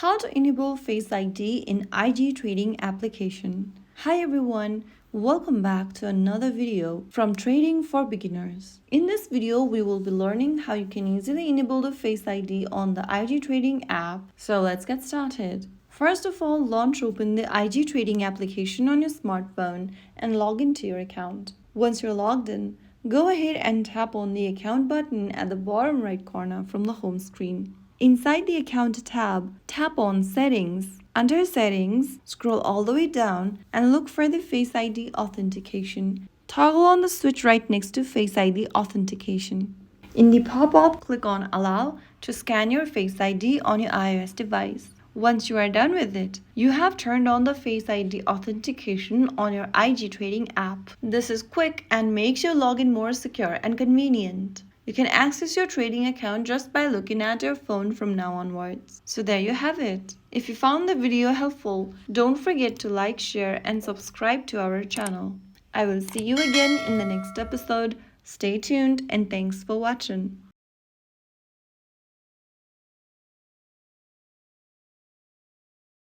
How to enable Face ID in IG trading application. Hi everyone, welcome back to another video from Trading for Beginners. In this video, we will be learning how you can easily enable the Face ID on the IG trading app. So let's get started. First of all, launch open the IG trading application on your smartphone and log into your account. Once you're logged in, go ahead and tap on the account button at the bottom right corner from the home screen. Inside the Account tab, tap on Settings. Under Settings, scroll all the way down and look for the Face ID authentication. Toggle on the switch right next to Face ID authentication. In the pop-up, click on Allow to scan your Face ID on your iOS device. Once you are done with it, you have turned on the Face ID authentication on your IG trading app. This is quick and makes your login more secure and convenient. You can access your trading account just by looking at your phone from now onwards. So there you have it. If you found the video helpful, don't forget to like, share and subscribe to our channel. I will see you again in the next episode. Stay tuned and thanks for watching.